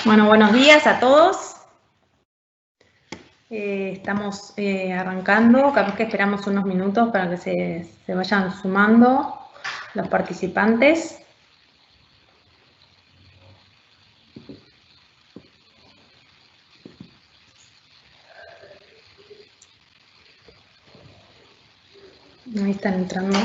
Bueno, buenos días a todos. Estamos arrancando, capaz que esperamos unos minutos para que se vayan sumando los participantes. Ahí están entrando.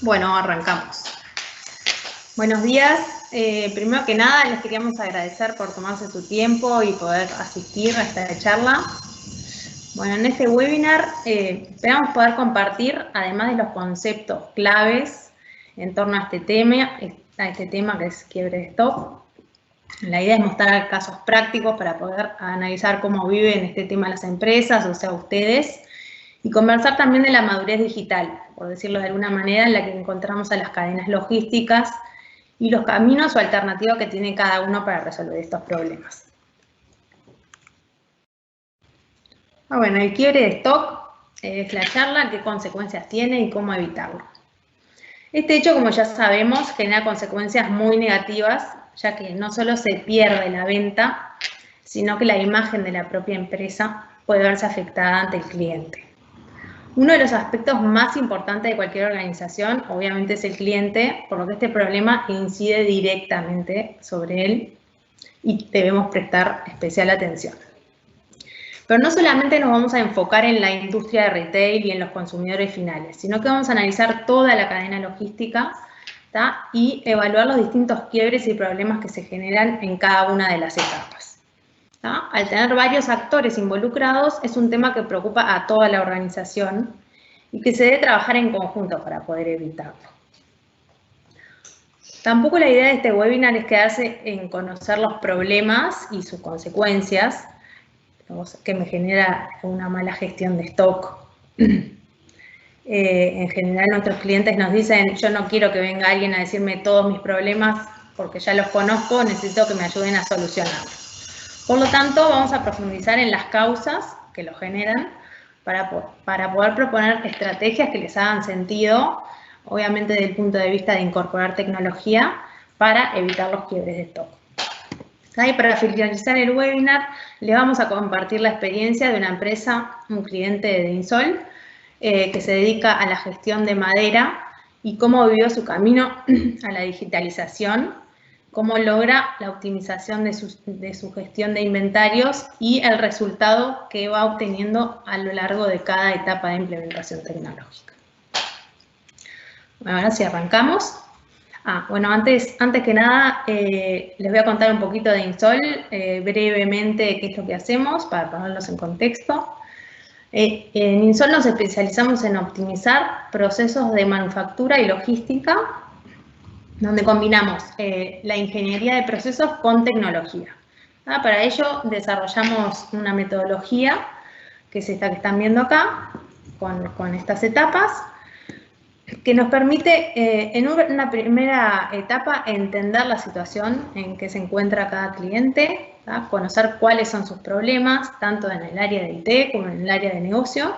Bueno, arrancamos. Buenos días. Primero que nada, les queríamos agradecer por tomarse su tiempo y poder asistir a esta charla. Bueno, en este webinar esperamos poder compartir, además de los conceptos claves en torno a este tema que es quiebre de stock. La idea es mostrar casos prácticos para poder analizar cómo viven este tema las empresas, o sea, ustedes, y conversar también de la madurez digital, por decirlo de alguna manera, en la que encontramos a las cadenas logísticas y los caminos o alternativas que tiene cada uno para resolver estos problemas. Bueno, el quiebre de stock es la charla, qué consecuencias tiene y cómo evitarlo. Este hecho, como ya sabemos, genera consecuencias muy negativas, ya que no solo se pierde la venta, sino que la imagen de la propia empresa puede verse afectada ante el cliente. Uno de los aspectos más importantes de cualquier organización, obviamente, es el cliente, por lo que este problema incide directamente sobre él y debemos prestar especial atención. Pero no solamente nos vamos a enfocar en la industria de retail y en los consumidores finales, sino que vamos a analizar toda la cadena logística, ¿tá? Y evaluar los distintos quiebres y problemas que se generan en cada una de las etapas, ¿tá? Al tener varios actores involucrados, es un tema que preocupa a toda la organización y que se debe trabajar en conjunto para poder evitarlo. Tampoco la idea de este webinar es quedarse en conocer los problemas y sus consecuencias, que me genera una mala gestión de stock. En general nuestros clientes nos dicen, yo no quiero que venga alguien a decirme todos mis problemas porque ya los conozco, necesito que me ayuden a solucionarlos. Por lo tanto, vamos a profundizar en las causas que lo generan para poder proponer estrategias que les hagan sentido, obviamente desde el punto de vista de incorporar tecnología para evitar los quiebres de stock. Y para finalizar el webinar, les vamos a compartir la experiencia de una empresa, un cliente de Insol, que se dedica a la gestión de madera y cómo vivió su camino a la digitalización, cómo logra la optimización de su gestión de inventarios y el resultado que va obteniendo a lo largo de cada etapa de implementación tecnológica. Bueno, ahora sí arrancamos. Bueno, antes que nada, les voy a contar un poquito de Insol, brevemente qué es lo que hacemos, para ponerlos en contexto. En Insol nos especializamos en optimizar procesos de manufactura y logística, donde combinamos la ingeniería de procesos con tecnología. Para ello desarrollamos una metodología, que es esta que están viendo acá, con estas etapas, que nos permite en una primera etapa entender la situación en que se encuentra cada cliente, ¿tá? Conocer cuáles son sus problemas, tanto en el área de IT como en el área de negocio,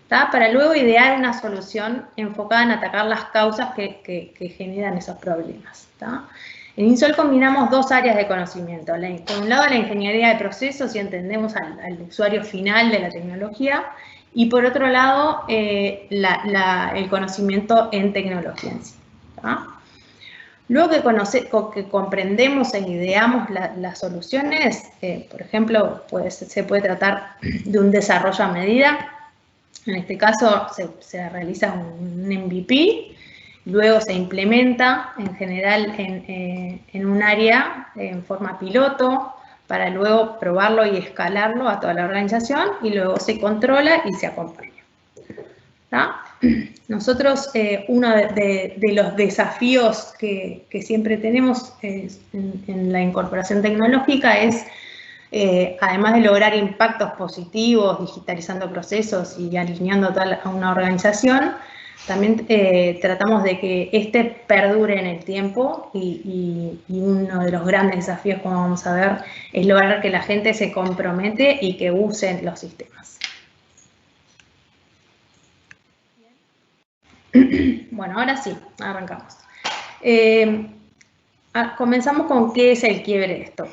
¿tá? Para luego idear una solución enfocada en atacar las causas que generan esos problemas, ¿tá? En Insol combinamos dos áreas de conocimiento. Por un lado, la ingeniería de procesos y entendemos al usuario final de la tecnología, y por otro lado, el conocimiento en tecnología en sí, ¿tá? Luego que comprendemos e ideamos las soluciones, por ejemplo, se puede tratar de un desarrollo a medida. En este caso se realiza un MVP, luego se implementa en general en un área en forma piloto, para luego probarlo y escalarlo a toda la organización, y luego se controla y se acompaña, ¿tá? Nosotros, uno de los desafíos que siempre tenemos en la incorporación tecnológica es además de lograr impactos positivos, digitalizando procesos y alineando a una organización, también tratamos de que este perdure en el tiempo y uno de los grandes desafíos, como vamos a ver, es lograr que la gente se compromete y que usen los sistemas. Bueno, ahora sí, arrancamos. Comenzamos con qué es el quiebre de stock.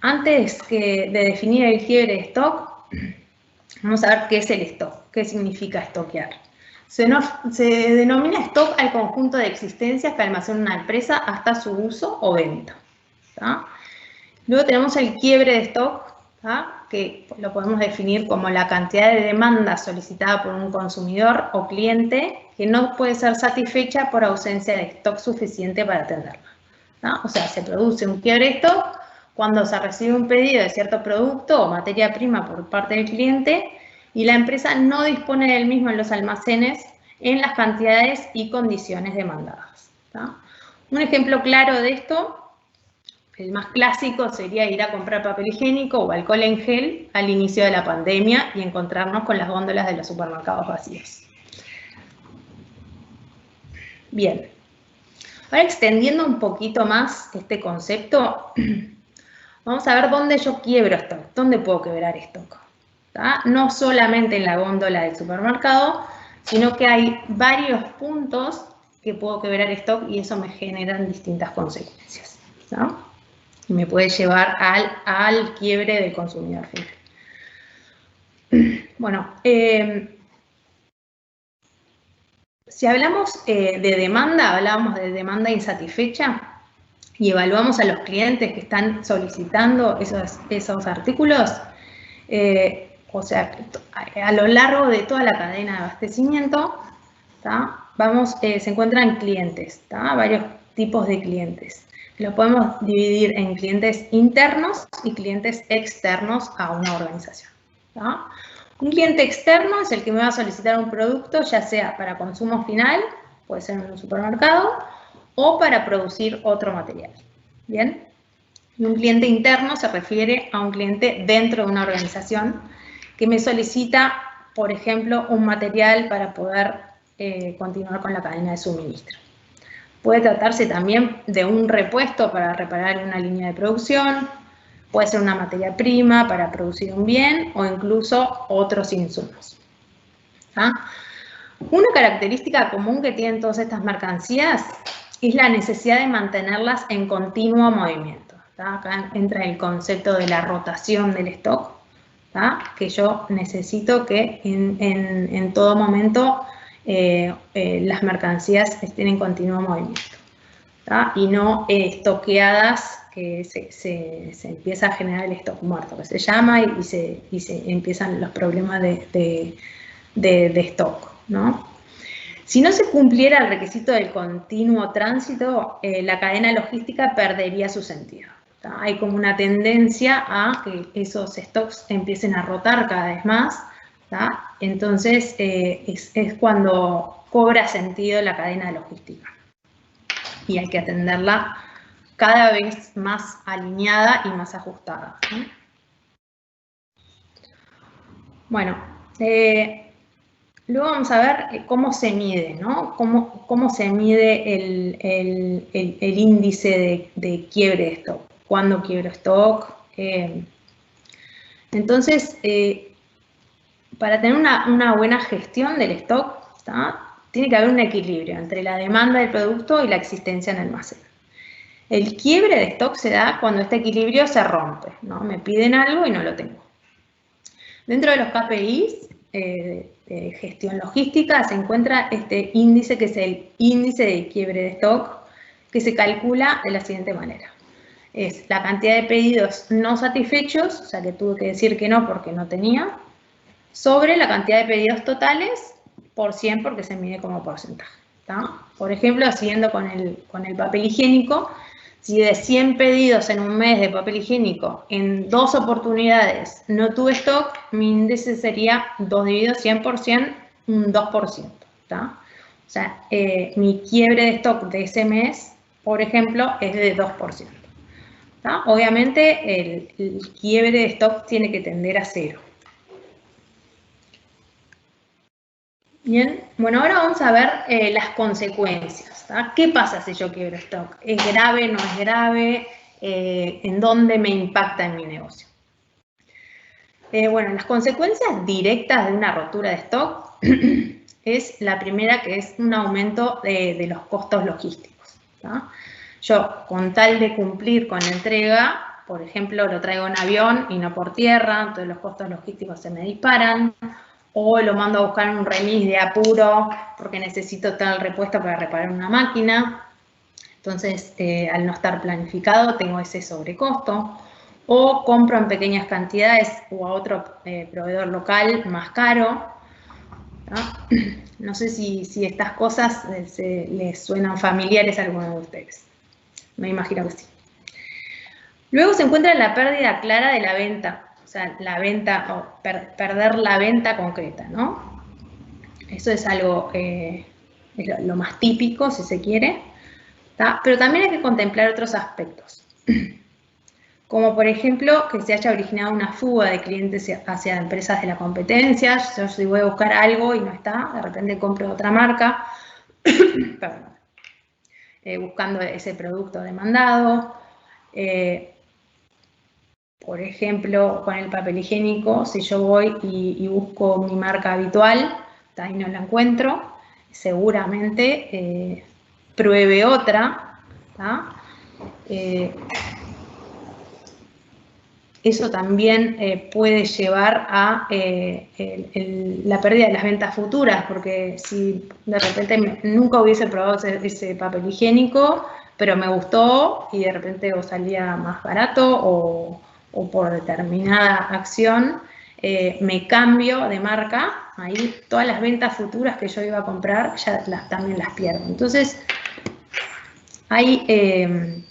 Antes de definir el quiebre de stock, vamos a ver qué es el stock, qué significa stockear. Se denomina stock al conjunto de existencias que almacena una empresa hasta su uso o venta. Luego tenemos el quiebre de stock, que lo podemos definir como la cantidad de demanda solicitada por un consumidor o cliente que no puede ser satisfecha por ausencia de stock suficiente para atenderla. O sea, se produce un quiebre de stock cuando se recibe un pedido de cierto producto o materia prima por parte del cliente y la empresa no dispone del mismo en los almacenes en las cantidades y condiciones demandadas. Un ejemplo claro de esto, el más clásico, sería ir a comprar papel higiénico o alcohol en gel al inicio de la pandemia y encontrarnos con las góndolas de los supermercados vacías. Bien, ahora extendiendo un poquito más este concepto, vamos a ver dónde yo quiebro stock, dónde puedo quebrar stock. No solamente en la góndola del supermercado, sino que hay varios puntos que puedo quebrar stock y eso me genera distintas consecuencias. Y me puede llevar al quiebre del consumidor final. Bueno, si hablamos de demanda, hablábamos de demanda insatisfecha y evaluamos a los clientes que están solicitando esos artículos, o sea, a lo largo de toda la cadena de abastecimiento, se encuentran clientes, varios tipos de clientes. Los podemos dividir en clientes internos y clientes externos a una organización. Un cliente externo es el que me va a solicitar un producto, ya sea para consumo final, puede ser en un supermercado, o para producir otro material. ¿Bien? Y un cliente interno se refiere a un cliente dentro de una organización que me solicita, por ejemplo, un material para poder continuar con la cadena de suministro. Puede tratarse también de un repuesto para reparar una línea de producción, puede ser una materia prima para producir un bien o incluso otros insumos. Una característica común que tienen todas estas mercancías es la necesidad de mantenerlas en continuo movimiento. Acá entra el concepto de la rotación del stock, que yo necesito que en todo momento las mercancías estén en continuo movimiento y no estoqueadas, que se empieza a generar el stock muerto, que se llama, y se empiezan los problemas de stock, Si no se cumpliera el requisito del continuo tránsito, la cadena logística perdería su sentido. Hay como una tendencia a que esos stocks empiecen a rotar cada vez más. Entonces, es cuando cobra sentido la cadena logística. Y hay que atenderla cada vez más alineada y más ajustada. Bueno, luego vamos a ver cómo se mide, Cómo se mide el índice de quiebre de stock. ¿Cuándo quiebro stock? Entonces, para tener una buena gestión del stock, tiene que haber un equilibrio entre la demanda del producto y la existencia en el almacén. El quiebre de stock se da cuando este equilibrio se rompe, Me piden algo y no lo tengo. Dentro de los KPIs de gestión logística se encuentra este índice, que es el índice de quiebre de stock, que se calcula de la siguiente manera. Es la cantidad de pedidos no satisfechos, o sea que tuve que decir que no porque no tenía, sobre la cantidad de pedidos totales por 100, porque se mide como porcentaje. Por ejemplo, siguiendo con el papel higiénico, si de 100 pedidos en un mes de papel higiénico, en 2 oportunidades no tuve stock, mi índice sería 2 dividido 100%, un 2%. O sea, mi quiebre de stock de ese mes, por ejemplo, es de 2%. ¿tá? Obviamente el quiebre de stock tiene que tender a cero. Bien, bueno, ahora vamos a ver las consecuencias, ¿tá? ¿Qué pasa si yo quiebro stock? ¿Es grave, no es grave? ¿En dónde me impacta en mi negocio? Bueno, las consecuencias directas de una rotura de stock es la primera, que es un aumento de los costos logísticos, ¿tá? Yo, con tal de cumplir con la entrega, por ejemplo, lo traigo en avión y no por tierra, entonces los costos logísticos se me disparan, o lo mando a buscar en un remis de apuro porque necesito tal repuesto para reparar una máquina. Entonces, al no estar planificado, tengo ese sobrecosto. O compro en pequeñas cantidades o a otro proveedor local más caro, ¿tá? No sé si estas cosas les suenan familiares a alguno de ustedes. Me imagino que sí. Luego se encuentra la pérdida clara de la venta, o sea, la venta, o perder la venta concreta, ¿no? Eso es algo, es lo más típico, si se quiere, ¿tá? Pero también hay que contemplar otros aspectos, como por ejemplo que se haya originado una fuga de clientes hacia empresas de la competencia. Yo si voy a buscar algo y no está, de repente compro otra marca, perdón, buscando ese producto demandado. Por ejemplo, con el papel higiénico, si yo voy y busco mi marca habitual, y no la encuentro, seguramente pruebe otra. Eso también puede llevar a la pérdida de las ventas futuras, porque si de repente nunca hubiese probado ese papel higiénico, pero me gustó y de repente o salía más barato o por determinada acción, me cambio de marca, ahí todas las ventas futuras que yo iba a comprar ya también las pierdo. Entonces, hay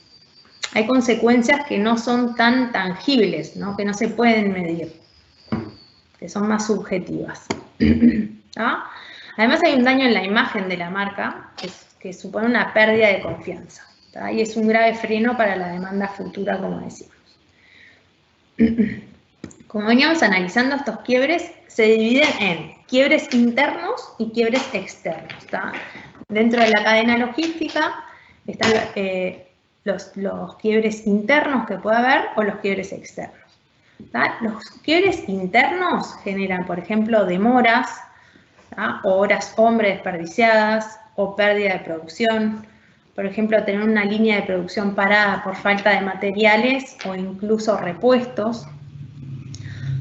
consecuencias que no son tan tangibles, ¿no? Que no se pueden medir, que son más subjetivas. ¿Ah? Además hay un daño en la imagen de la marca que supone una pérdida de confianza, ¿tá? Y es un grave freno para la demanda futura, como decimos. Como veníamos analizando, estos quiebres se dividen en quiebres internos y quiebres externos, ¿tá? Dentro de la cadena logística están los quiebres internos que puede haber o los quiebres externos, ¿tá? Los quiebres internos generan, por ejemplo, demoras, ¿tá? O horas hombre desperdiciadas o pérdida de producción. Por ejemplo, tener una línea de producción parada por falta de materiales o incluso repuestos.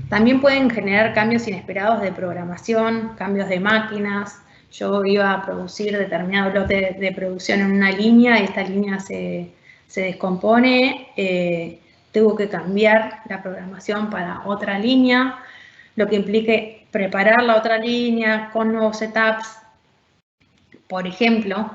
También pueden generar cambios inesperados de programación, cambios de máquinas. Yo iba a producir determinado lote de producción en una línea y esta línea se descompone. Tengo que cambiar la programación para otra línea, lo que implique preparar la otra línea con nuevos setups, por ejemplo.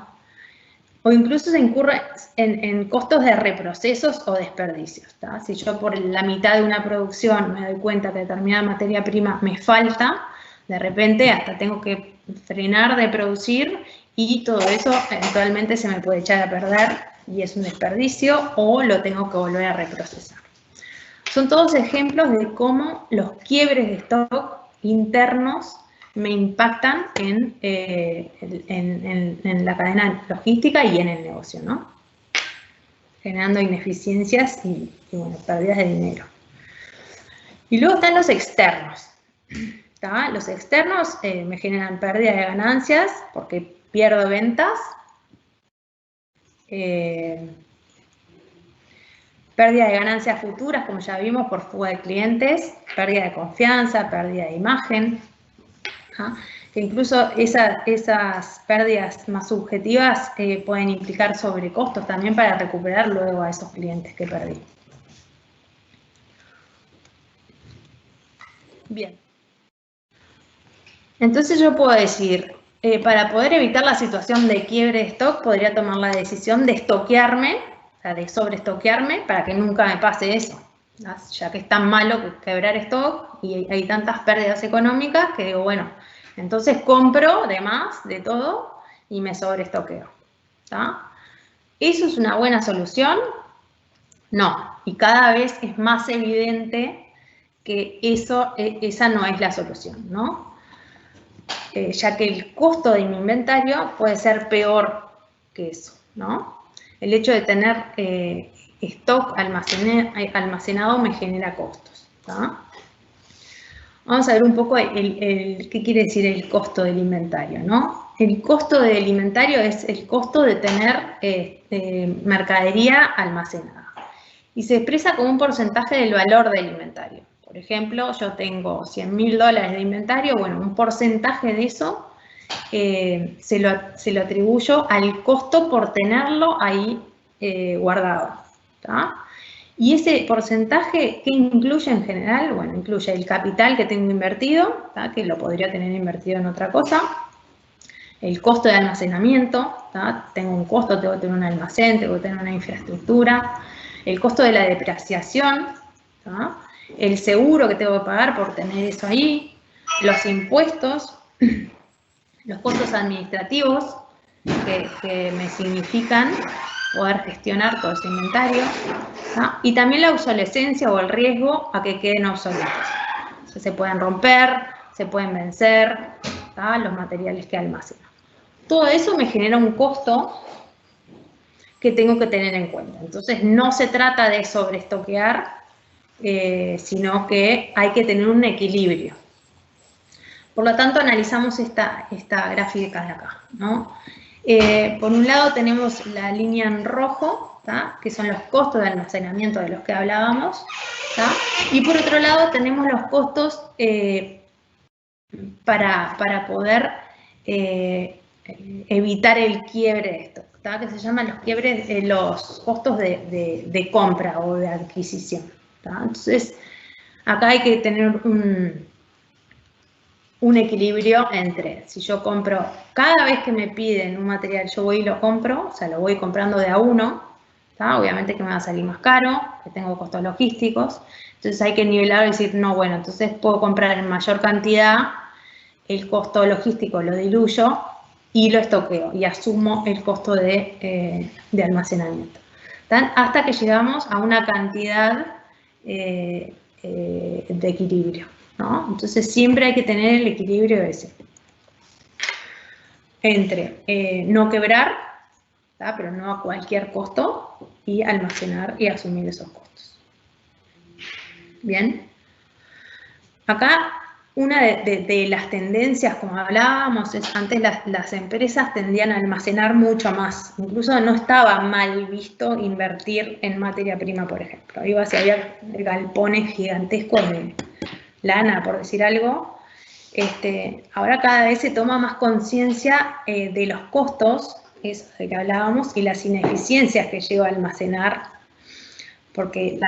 O incluso se incurre en costos de reprocesos o desperdicios, ¿tá? Si yo por la mitad de una producción me doy cuenta que determinada materia prima me falta, de repente hasta tengo que frenar de producir y todo eso eventualmente se me puede echar a perder y es un desperdicio o lo tengo que volver a reprocesar. Son todos ejemplos de cómo los quiebres de stock internos me impactan en la cadena logística y en el negocio, ¿no? Generando ineficiencias y bueno, pérdidas de dinero. Y luego están los externos, ¿tá? Los externos me generan pérdida de ganancias porque pierdo ventas, pérdida de ganancias futuras, como ya vimos, por fuga de clientes, pérdida de confianza, pérdida de imagen, ¿ah? Que incluso esas pérdidas más subjetivas pueden implicar sobrecostos también para recuperar luego a esos clientes que perdí. Bien. Entonces yo puedo decir, para poder evitar la situación de quiebre de stock, podría tomar la decisión de estoquearme, o sea, de sobreestoquearme para que nunca me pase eso, ¿no? Ya que es tan malo quebrar stock y hay tantas pérdidas económicas que digo, bueno, entonces compro de más, de todo, y me sobreestoqueo, ¿tá? Eso es una buena solución, No, y cada vez es más evidente que esa no es la solución, ¿no? Ya que el costo de mi inventario puede ser peor que eso, ¿no? El hecho de tener stock almacenado me genera costos, ¿tá? Vamos a ver un poco qué quiere decir el costo del inventario, ¿no? El costo del inventario es el costo de tener mercadería almacenada y se expresa como un porcentaje del valor del inventario. Por ejemplo, yo tengo $100.000 de inventario, bueno, un porcentaje de eso se lo atribuyo al costo por tenerlo ahí guardado, ¿tá? Y ese porcentaje, ¿qué incluye en general? Bueno, incluye el capital que tengo invertido, ¿tá? Que lo podría tener invertido en otra cosa, el costo de almacenamiento, ¿tá? Tengo un costo, tengo que tener un almacén, tengo que tener una infraestructura, el costo de la depreciación, ¿tá? El seguro que tengo que pagar por tener eso ahí, los impuestos, los costos administrativos que me significan poder gestionar todo ese inventario, ¿tá? Y también la obsolescencia o el riesgo a que queden obsoletos. O sea, se pueden romper, se pueden vencer, ¿tá? Los materiales que almaceno. Todo eso me genera un costo que tengo que tener en cuenta. Entonces, no se trata de sobreestoquear, sino que hay que tener un equilibrio. Por lo tanto, analizamos esta gráfica de acá, ¿no? Por un lado tenemos la línea en rojo, ¿tá? Que son los costos de almacenamiento de los que hablábamos, ¿tá? Y por otro lado tenemos los costos para poder evitar el quiebre de esto, ¿tá? Que se llaman los quiebres, los costos de compra o de adquisición, ¿tá? Entonces, acá hay que tener un equilibrio entre, si yo compro, cada vez que me piden un material, yo voy y lo compro, o sea, lo voy comprando de a uno, ¿tá? Obviamente que me va a salir más caro, que tengo costos logísticos, entonces hay que nivelar y decir, no, bueno, entonces puedo comprar en mayor cantidad, el costo logístico lo diluyo y lo estoqueo y asumo el costo de almacenamiento, ¿tá? Hasta que llegamos a una cantidad de equilibrio, ¿no? Entonces siempre hay que tener el equilibrio ese entre no quebrar, ¿tá? Pero no a cualquier costo, y almacenar y asumir esos costos. Bien. Acá una de las tendencias, como hablábamos, es antes las empresas tendían a almacenar mucho más. Incluso no estaba mal visto invertir en materia prima, por ejemplo. Iba si había galpones gigantescos de lana, por decir algo. Ahora cada vez se toma más conciencia de los costos, eso de que hablábamos, y las ineficiencias que lleva a almacenar, porque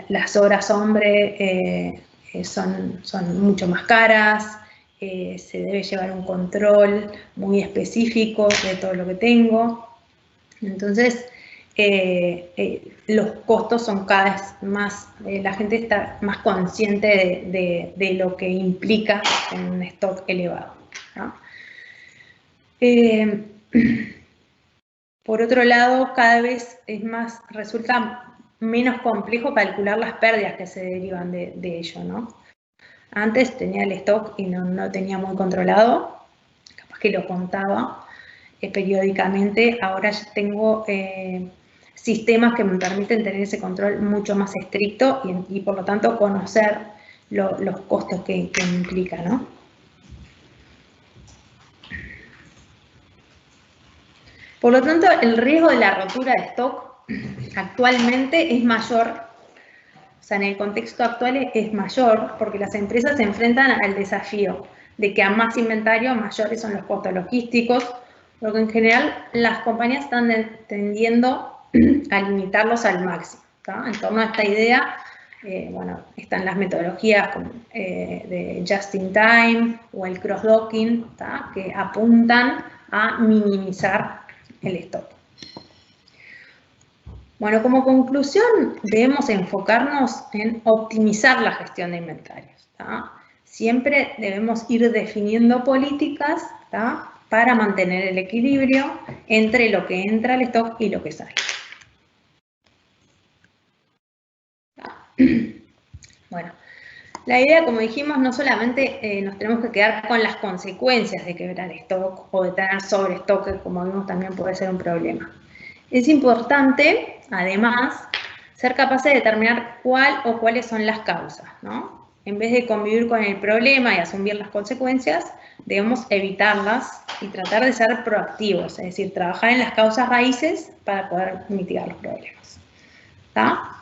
las horas hombre son mucho más caras, se debe llevar un control muy específico de todo lo que tengo. Entonces, los costos son cada vez más, la gente está más consciente de lo que implica un stock elevado, ¿no? Por otro lado, cada vez resulta menos complejo calcular las pérdidas que se derivan de ello, ¿no? Antes tenía el stock y no tenía muy controlado, capaz que lo contaba periódicamente, ahora ya tengo sistemas que me permiten tener ese control mucho más estricto y por lo tanto conocer los costos que implica, ¿no? Por lo tanto, el riesgo de la rotura de stock actualmente es mayor, o sea, en el contexto actual es mayor porque las empresas se enfrentan al desafío de que a más inventario, mayores son los costos logísticos, porque en general las compañías están tendiendo a limitarlos al máximo, ¿tá? En torno a esta idea, bueno, están las metodologías de just in time o el cross-docking, ¿tá? Que apuntan a minimizar el stock. Bueno, como conclusión, debemos enfocarnos en optimizar la gestión de inventarios, ¿tá? Siempre debemos ir definiendo políticas, ¿tá? Para mantener el equilibrio entre lo que entra al stock y lo que sale. La idea, como dijimos, no solamente nos tenemos que quedar con las consecuencias de quebrar stock o de tener sobrestock, que como vimos también puede ser un problema. Es importante, además, ser capaces de determinar cuál o cuáles son las causas, ¿no? En vez de convivir con el problema y asumir las consecuencias, debemos evitarlas y tratar de ser proactivos, es decir, trabajar en las causas raíces para poder mitigar los problemas. ¿Está?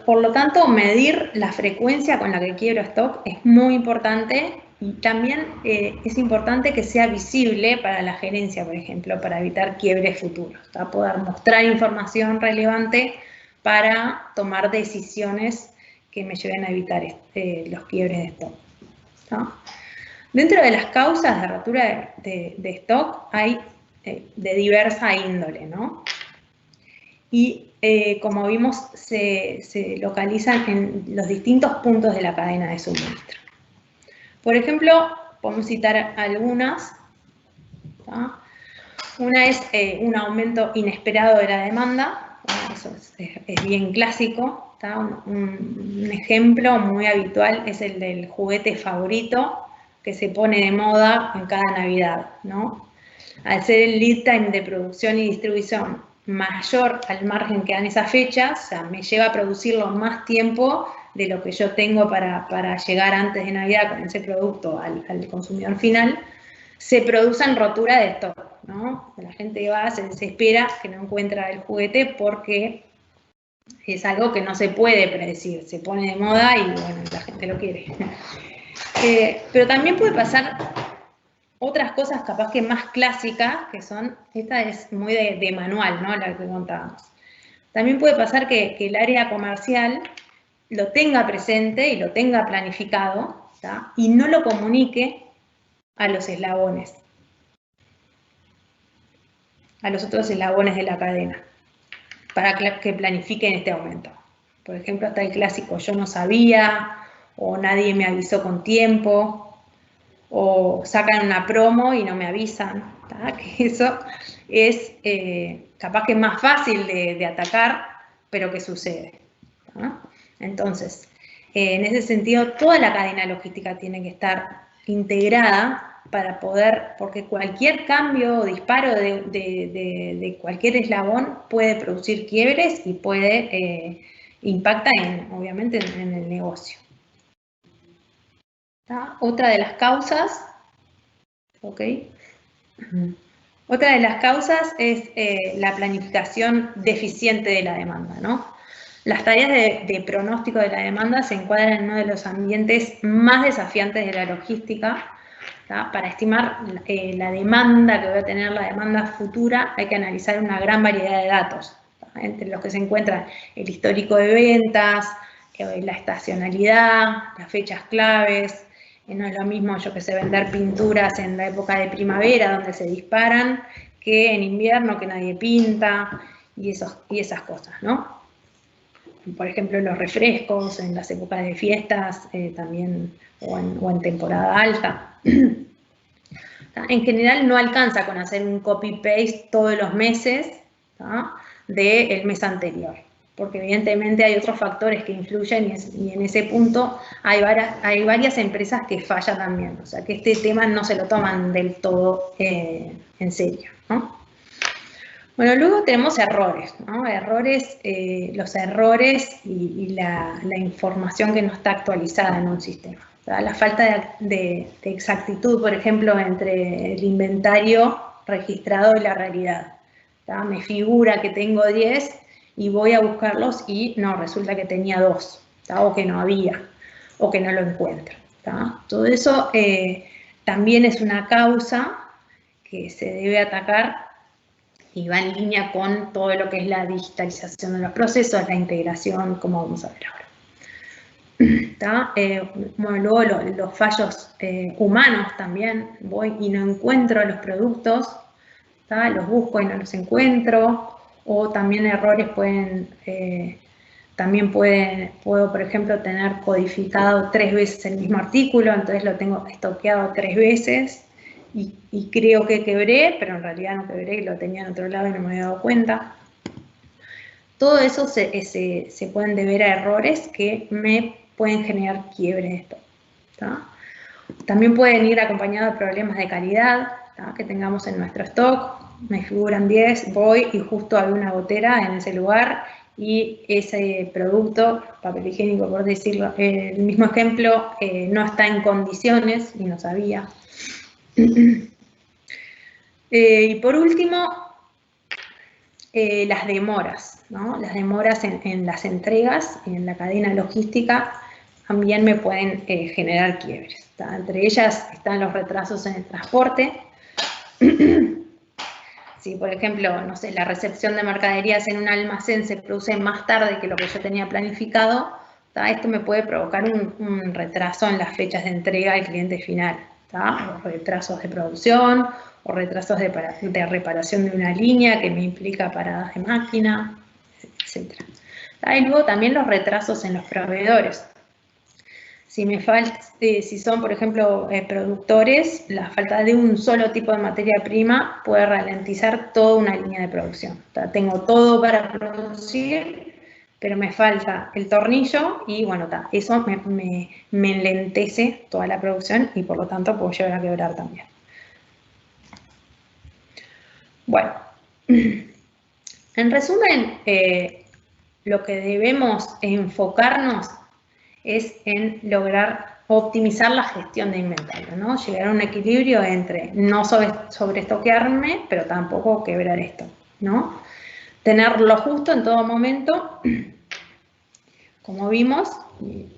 Por lo tanto, medir la frecuencia con la que quiebro stock es muy importante y también es importante que sea visible para la gerencia, por ejemplo, para evitar quiebres futuros, ¿tá? Poder mostrar información relevante para tomar decisiones que me lleven a evitar los quiebres de stock, ¿tá? Dentro de las causas de rotura de stock hay de diversa índole, ¿no? Y como vimos, se localizan en los distintos puntos de la cadena de suministro. Por ejemplo, podemos citar algunas. ¿Tá? Una es un aumento inesperado de la demanda. Bueno, eso es bien clásico. ¿Tá? Un ejemplo muy habitual es el del juguete favorito que se pone de moda en cada Navidad, ¿no? Al ser el lead time de producción y distribución mayor al margen que dan esas fechas, o sea, me lleva a producirlo más tiempo de lo que yo tengo para llegar antes de Navidad con ese producto al consumidor final, se producen roturas de stock, ¿no? La gente va, se desespera que no encuentra el juguete porque es algo que no se puede predecir, se pone de moda y bueno, la gente lo quiere. Pero también puede pasar otras cosas capaz que más clásicas, que son, esta es muy de manual, ¿no? La que contábamos. También puede pasar que el área comercial lo tenga presente y lo tenga planificado, ¿tá? Y no lo comunique a los eslabones, a los otros eslabones de la cadena, para que planifiquen este aumento. Por ejemplo, está el clásico, yo no sabía, o nadie me avisó con tiempo, o sacan una promo y no me avisan, ¿tá? Que eso es capaz que es más fácil de atacar, pero que sucede, ¿tá? Entonces, en ese sentido, toda la cadena logística tiene que estar integrada para poder, porque cualquier cambio o disparo de cualquier eslabón puede producir quiebres y puede impacta obviamente en el negocio. ¿Tá? Otra de las causas, ¿ok? Otra de las causas es la planificación deficiente de la demanda, ¿no? Las tareas de pronóstico de la demanda se encuadran en uno de los ambientes más desafiantes de la logística. ¿Tá? Para estimar la demanda que va a tener la demanda futura hay que analizar una gran variedad de datos, ¿tá? Entre los que se encuentran el histórico de ventas, la estacionalidad, las fechas claves. No es lo mismo, yo que sé, vender pinturas en la época de primavera, donde se disparan, que en invierno, que nadie pinta, y esas cosas, ¿no? Por ejemplo, los refrescos en las épocas de fiestas, también, o en temporada alta. En general no alcanza con hacer un copy-paste todos los meses del mes anterior, porque evidentemente hay otros factores que influyen y en ese punto hay varias empresas que fallan también, o sea que este tema no se lo toman del todo en serio, ¿no? Bueno, luego tenemos errores, ¿no? Los errores y la información que no está actualizada en un sistema. ¿Tá? La falta de exactitud, por ejemplo, entre el inventario registrado y la realidad. ¿Tá? Me figura que tengo 10 y voy a buscarlos y no, resulta que tenía 2, ¿tá? O que no había, o que no lo encuentro. ¿Tá? Todo eso también es una causa que se debe atacar y va en línea con todo lo que es la digitalización de los procesos, la integración, como vamos a ver ahora. Bueno, luego los fallos humanos también, voy y no encuentro los productos, ¿tá? Los busco y no los encuentro, o también errores puedo, por ejemplo, tener codificado 3 veces el mismo artículo, entonces lo tengo estoqueado 3 veces, y creo que quebré, pero en realidad no quebré, lo tenía en otro lado y no me había dado cuenta. Todo eso se pueden deber a errores que me pueden generar quiebres de stock. También pueden ir acompañados de problemas de calidad que tengamos en nuestro stock. Me figuran 10, voy y justo hay una gotera en ese lugar y ese producto, papel higiénico por decirlo, el mismo ejemplo, no está en condiciones y no sabía. Y por último, las demoras, ¿no? Las demoras en las entregas y en la cadena logística también me pueden generar quiebres. Entre ellas están los retrasos en el transporte. Si, por ejemplo, no sé, la recepción de mercaderías en un almacén se produce más tarde que lo que yo tenía planificado, esto me puede provocar un retraso en las fechas de entrega al cliente final, o retrasos de producción, o retrasos de reparación de una línea que me implica paradas de máquina, etc. Y luego también los retrasos en los proveedores. Si son, por ejemplo, productores, la falta de un solo tipo de materia prima puede ralentizar toda una línea de producción. Tengo todo para producir, pero me falta el tornillo y, bueno, eso me enlentece toda la producción y, por lo tanto, puedo llegar a quebrar también. Bueno, en resumen, lo que debemos enfocarnos es en lograr optimizar la gestión de inventario, ¿no? Llegar a un equilibrio entre no sobreestoquearme, pero tampoco quebrar esto, ¿no? Tener lo justo en todo momento, como vimos,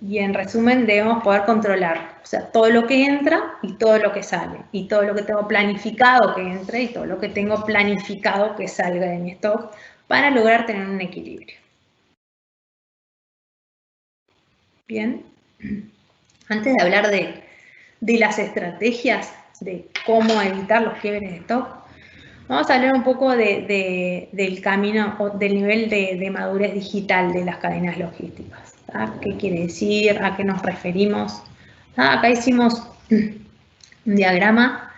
y en resumen debemos poder controlar, o sea, todo lo que entra y todo lo que sale, y todo lo que tengo planificado que entre y todo lo que tengo planificado que salga de mi stock para lograr tener un equilibrio. Bien, antes de hablar de las estrategias de cómo evitar los quiebres de stock, vamos a hablar un poco del camino o del nivel de madurez digital de las cadenas logísticas. ¿Qué quiere decir? ¿A qué nos referimos? Acá hicimos un diagrama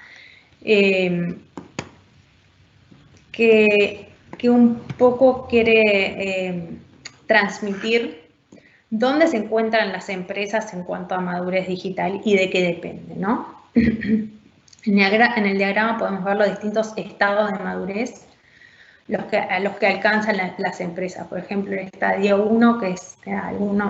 que un poco quiere transmitir dónde se encuentran las empresas en cuanto a madurez digital y de qué depende, ¿no? En el diagrama podemos ver los distintos estados de madurez a los que alcanzan las empresas. Por ejemplo, el estadio 1, que es,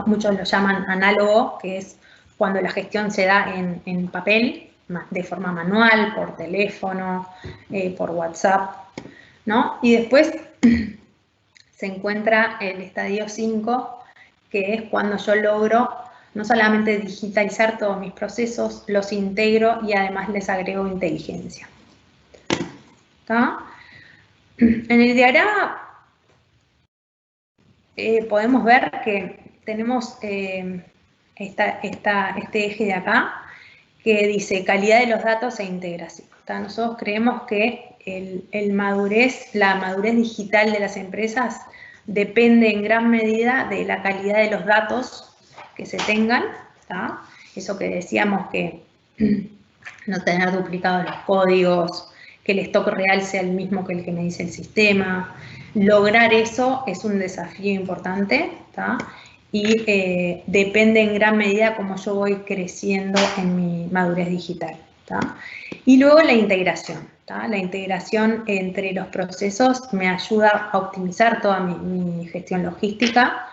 muchos lo llaman análogo, que es cuando la gestión se da en papel, de forma manual, por teléfono, por WhatsApp, ¿no? Y después se encuentra el estadio 5, que es cuando yo logro no solamente digitalizar todos mis procesos, los integro y además les agrego inteligencia. ¿Está? En el diagrama podemos ver que tenemos este eje de acá que dice calidad de los datos e integración. Nosotros creemos que la madurez digital de las empresas depende en gran medida de la calidad de los datos que se tengan, ¿tá? Eso que decíamos que no tener duplicados los códigos, que el stock real sea el mismo que el que me dice el sistema. Lograr eso es un desafío importante, ¿tá? Y depende en gran medida cómo yo voy creciendo en mi madurez digital, ¿tá? Y luego la integración, ¿tá? La integración entre los procesos me ayuda a optimizar toda mi gestión logística,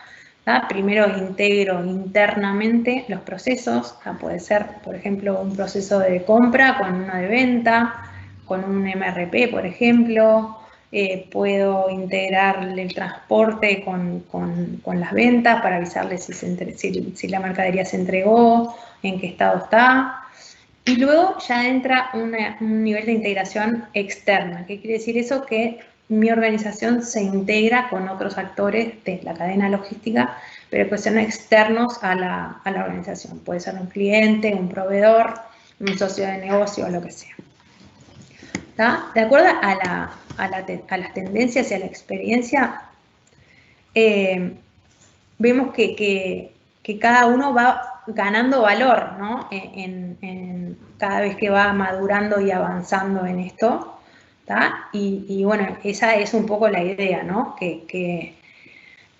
¿tá? Primero integro internamente los procesos, puede ser, por ejemplo, un proceso de compra con uno de venta, con un MRP, por ejemplo. Puedo integrar el transporte con las ventas para avisarles si la mercadería se entregó, en qué estado está. Y luego ya entra un nivel de integración externa. ¿Qué quiere decir eso? Que mi organización se integra con otros actores de la cadena logística, pero que son externos a la organización. Puede ser un cliente, un proveedor, un socio de negocio o lo que sea. ¿Tá? De acuerdo a las tendencias y a la experiencia, vemos que cada uno va ganando valor, ¿no? Cada vez que va madurando y avanzando en esto, ¿tá? Y bueno, esa es un poco la idea, ¿no? Que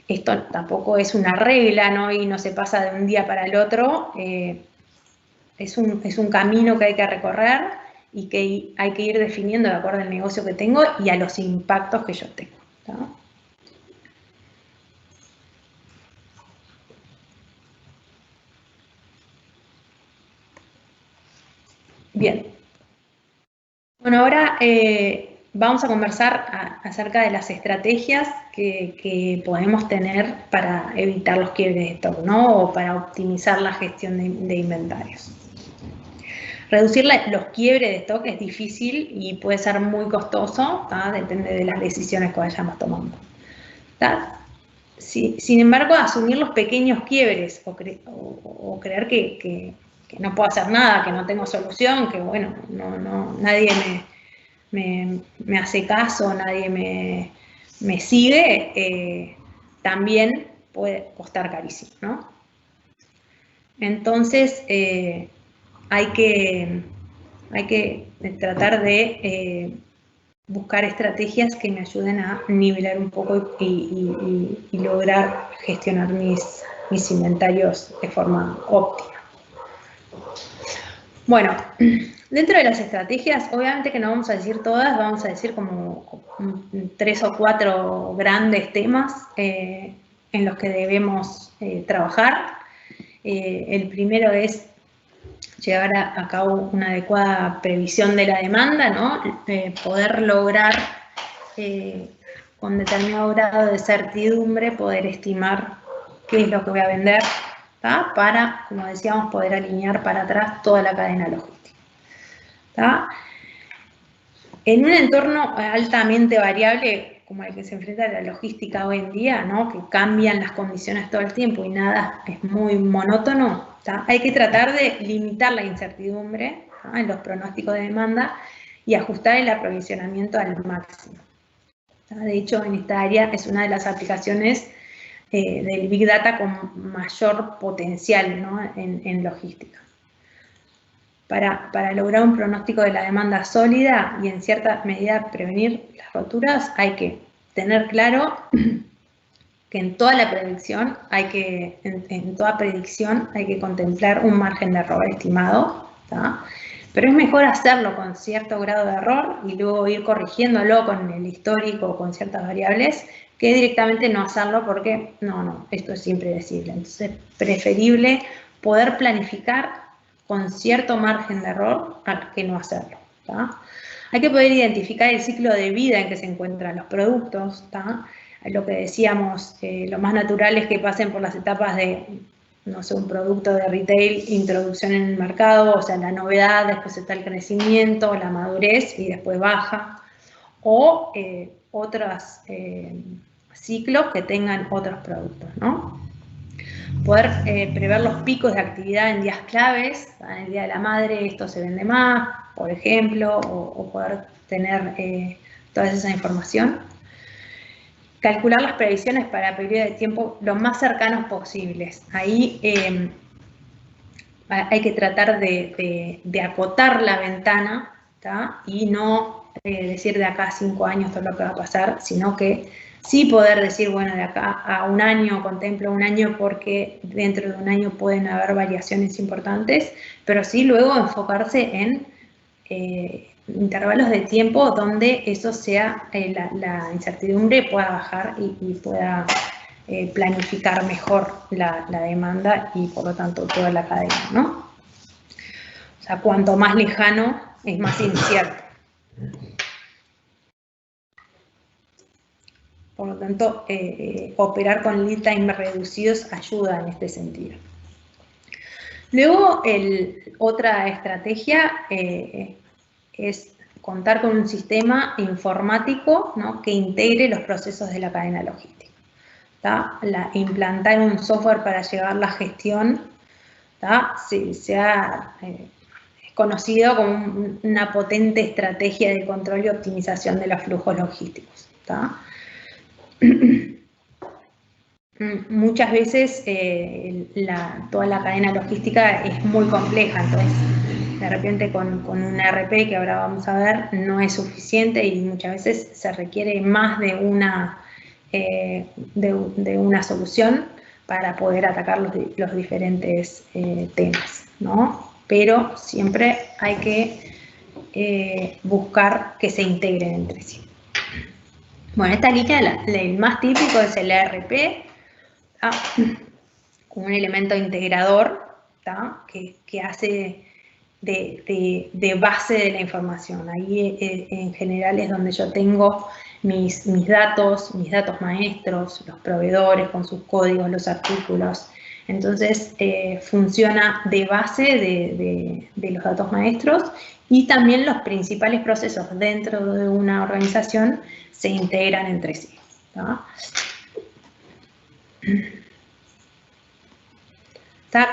Esto tampoco es una regla, ¿no? Y no se pasa de un día para el otro. Es un camino que hay que recorrer y que hay que ir definiendo de acuerdo al negocio que tengo y a los impactos que yo tengo, ¿no? Bien. Bueno, ahora vamos a conversar acerca de las estrategias que podemos tener para evitar los quiebres de stock, ¿no? O para optimizar la gestión de inventarios. Reducir los quiebres de stock es difícil y puede ser muy costoso, ¿tá? Depende de las decisiones que vayamos tomando, ¿tá? Sin embargo, asumir los pequeños quiebres o creer que no puedo hacer nada, que no tengo solución, que bueno, nadie me hace caso, nadie me sigue, también puede costar carísimo, ¿no? Entonces, hay que tratar de buscar estrategias que me ayuden a nivelar un poco y lograr gestionar mis inventarios de forma óptima. Bueno, dentro de las estrategias, obviamente que no vamos a decir todas, vamos a decir como 3 o 4 grandes temas en los que debemos trabajar. El primero es llevar a cabo una adecuada previsión de la demanda, ¿no? Poder lograr con determinado grado de certidumbre poder estimar qué es lo que voy a vender, ¿tá? Para, como decíamos, poder alinear para atrás toda la cadena logística, ¿tá? En un entorno altamente variable como el que se enfrenta la logística hoy en día, ¿no? Que cambian las condiciones todo el tiempo y nada es muy monótono, ¿tá? Hay que tratar de limitar la incertidumbre, ¿tá? En los pronósticos de demanda y ajustar el aprovisionamiento al máximo, ¿tá? De hecho, en esta área es una de las aplicaciones del Big Data con mayor potencial, ¿no? en logística. Para lograr un pronóstico de la demanda sólida y en cierta medida prevenir las roturas, hay que tener claro que en toda la predicción en toda predicción hay que contemplar un margen de error estimado, ¿tá? Pero es mejor hacerlo con cierto grado de error y luego ir corrigiéndolo con el histórico, con ciertas variables, que directamente no hacerlo porque esto es impredecible. Entonces, preferible poder planificar con cierto margen de error a que no hacerlo, ¿tá? Hay que poder identificar el ciclo de vida en que se encuentran los productos, ¿tá? Lo que decíamos, lo más natural es que pasen por las etapas de, no sé, un producto de retail, introducción en el mercado, o sea, la novedad, después está el crecimiento, la madurez y después baja, o otros ciclos que tengan otros productos, ¿no? Poder prever los picos de actividad en días claves, en el Día de la Madre esto se vende más, por ejemplo, o poder tener toda esa información. Calcular las previsiones para periodos de tiempo lo más cercanos posibles. Ahí hay que tratar de acotar la ventana, ¿tá? Y no decir de acá a 5 años todo lo que va a pasar, sino que sí poder decir, bueno, de acá a un año, contemplo un año porque dentro de un año pueden haber variaciones importantes, pero sí luego enfocarse en intervalos de tiempo donde eso sea, la incertidumbre pueda bajar y pueda planificar mejor la demanda y por lo tanto toda la cadena, ¿no? O sea, cuanto más lejano es más incierto. Por lo tanto, operar con lead time reducidos ayuda en este sentido. Luego, otra estrategia es contar con un sistema informático, ¿no? Que integre los procesos de la cadena logística, ¿tá? Implantar un software para llevar la gestión, ¿tá? Es conocido como una potente estrategia de control y optimización de los flujos logísticos, ¿tá? Muchas veces toda la cadena logística es muy compleja, entonces de repente con un ERP que ahora vamos a ver no es suficiente y muchas veces se requiere más de una de una solución para poder atacar los diferentes temas, ¿no? Pero siempre hay que buscar que se integren entre sí. Bueno, esta línea, el más típico es el ERP, un elemento integrador, que hace de base de la información. Ahí en general es donde yo tengo mis datos maestros, los proveedores con sus códigos, los artículos. Entonces funciona de base de los datos maestros, y también los principales procesos dentro de una organización se integran entre sí.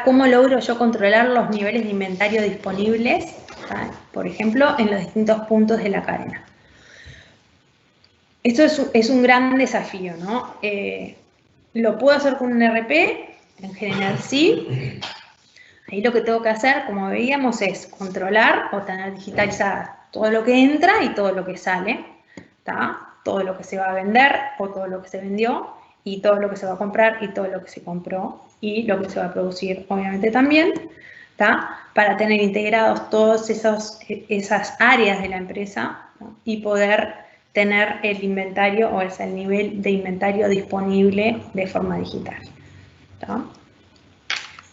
¿Cómo logro yo controlar los niveles de inventario disponibles, por ejemplo, en los distintos puntos de la cadena? Esto es un gran desafío, ¿no? ¿Lo puedo hacer con un ERP? En general sí. Ahí lo que tengo que hacer, como veíamos, es controlar o tener digitalizada todo lo que entra y todo lo que sale, todo lo que se va a vender o todo lo que se vendió, y todo lo que se va a comprar y todo lo que se compró, y lo que se va a producir, obviamente, también, para tener integrados todas esas áreas de la empresa, y poder tener el inventario, o sea, el nivel de inventario disponible de forma digital.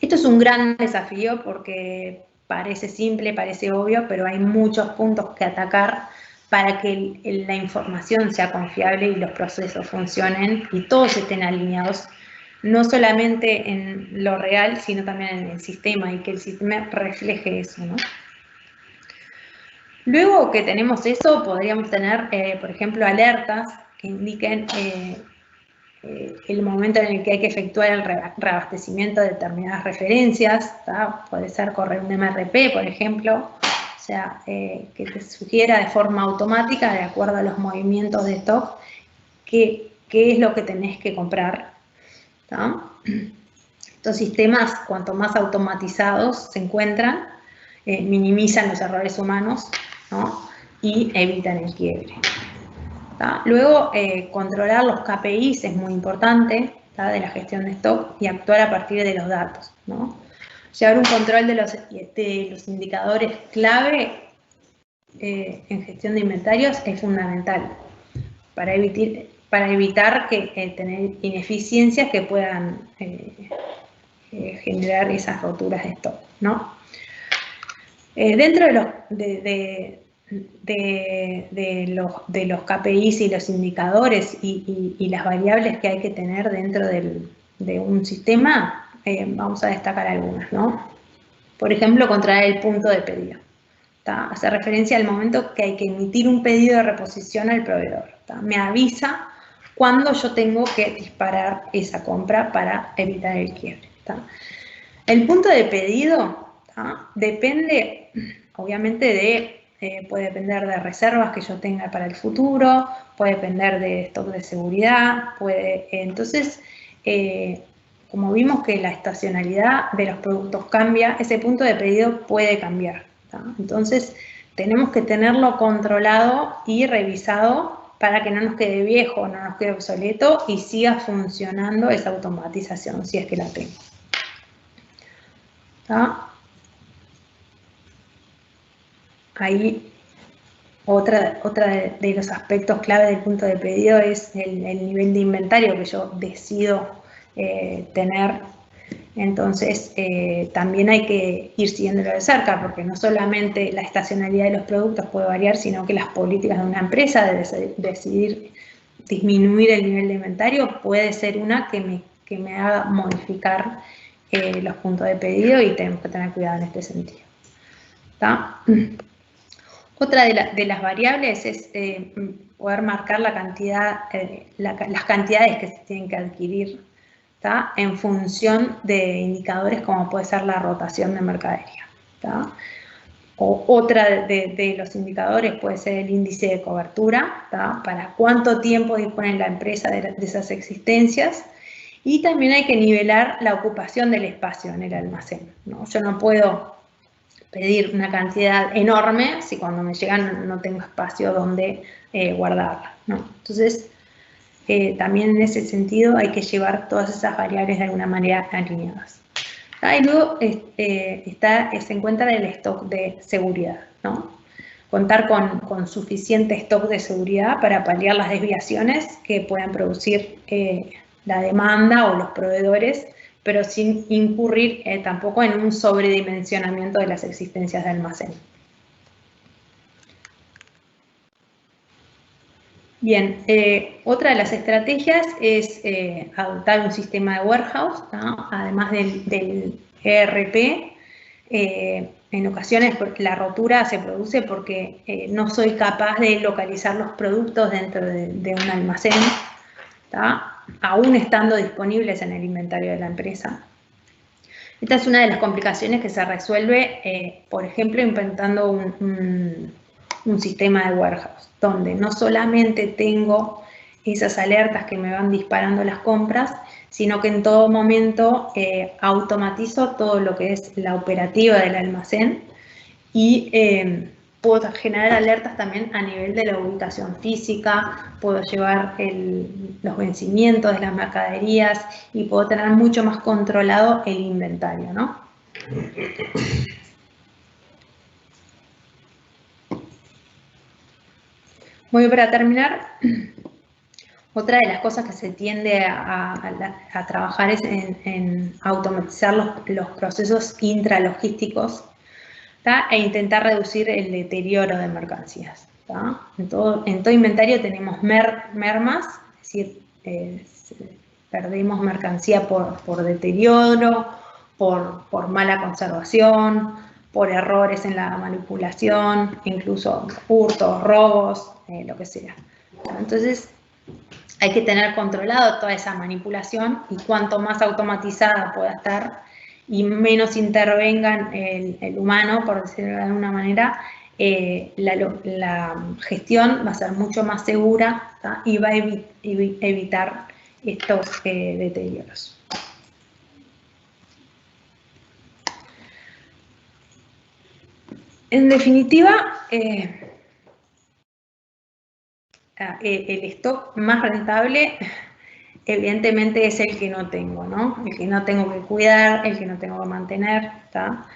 Esto es un gran desafío porque parece simple, parece obvio, pero hay muchos puntos que atacar para que la información sea confiable y los procesos funcionen y todos estén alineados, no solamente en lo real, sino también en el sistema, y que el sistema refleje eso, ¿no? Luego que tenemos eso, podríamos tener, por ejemplo, alertas que indiquen el momento en el que hay que efectuar el reabastecimiento de determinadas referencias, puede ser correr un MRP, por ejemplo, o sea, que te sugiera de forma automática, de acuerdo a los movimientos de stock, qué es lo que tenés que comprar. Estos sistemas, cuanto más automatizados se encuentran, minimizan los errores humanos, ¿no? Y evitan el quiebre. Luego, controlar los KPIs es muy importante, de la gestión de stock, y actuar a partir de los datos, ¿no? Llevar un control de los indicadores clave en gestión de inventarios es fundamental para evitar tener ineficiencias que puedan generar esas roturas de stock, ¿no? Dentro de los KPIs y los indicadores y las variables que hay que tener dentro de un sistema, vamos a destacar algunas, ¿no? Por ejemplo, controlar el punto de pedido. Hace referencia al momento que hay que emitir un pedido de reposición al proveedor. Me avisa cuándo yo tengo que disparar esa compra para evitar el quiebre. El punto de pedido depende, obviamente, puede depender de reservas que yo tenga para el futuro, puede depender de stock de seguridad, entonces, como vimos que la estacionalidad de los productos cambia, ese punto de pedido puede cambiar. Entonces, tenemos que tenerlo controlado y revisado para que no nos quede viejo, no nos quede obsoleto y siga funcionando esa automatización, si es que la tengo. Ahí otra de los aspectos clave del punto de pedido es el nivel de inventario que yo decido tener. Entonces, también hay que ir siguiéndolo de cerca, porque no solamente la estacionalidad de los productos puede variar, sino que las políticas de una empresa de decidir disminuir el nivel de inventario puede ser una que me haga modificar los puntos de pedido, y tenemos que tener cuidado en este sentido. Otra de las variables es poder marcar la cantidad, las cantidades que se tienen que adquirir, en función de indicadores como puede ser la rotación de mercadería. Otra de los indicadores puede ser el índice de cobertura, para cuánto tiempo dispone la empresa de esas existencias, y también hay que nivelar la ocupación del espacio en el almacén, ¿no? Yo no puedo pedir una cantidad enorme si cuando me llegan no tengo espacio donde guardarla, ¿no? Entonces, también en ese sentido hay que llevar todas esas variables de alguna manera alineadas. Y luego se encuentra el stock de seguridad, ¿no? Contar con suficiente stock de seguridad para paliar las desviaciones que puedan producir la demanda o los proveedores, pero sin incurrir tampoco en un sobredimensionamiento de las existencias de almacén. Bien, otra de las estrategias es adoptar un sistema de warehouse, ¿no? Además del ERP. En ocasiones la rotura se produce porque no soy capaz de localizar los productos dentro de un almacén, ¿tá? Aún estando disponibles en el inventario de la empresa. Esta es una de las complicaciones que se resuelve, por ejemplo, implementando un sistema de warehouse, donde no solamente tengo esas alertas que me van disparando las compras, sino que en todo momento automatizo todo lo que es la operativa del almacén y puedo generar alertas también a nivel de la ubicación física, puedo llevar los vencimientos de las mercaderías y puedo tener mucho más controlado el inventario, ¿no? Muy bien, para terminar, otra de las cosas que se tiende a trabajar es en automatizar los procesos intralogísticos, ¿tá? E intentar reducir el deterioro de mercancías, ¿tá? En todo inventario tenemos mermas, es decir, perdemos mercancía por deterioro, por mala conservación, por errores en la manipulación, incluso hurtos, robos, lo que sea. Entonces, hay que tener controlado toda esa manipulación y cuanto más automatizada pueda estar y menos intervengan el humano, por decirlo de alguna manera, la gestión va a ser mucho más segura, ¿tá? Y va a evitar estos deterioros. En definitiva, el stock más rentable evidentemente es el que no tengo, ¿no? El que no tengo que cuidar, el que no tengo que mantener, ¿tá?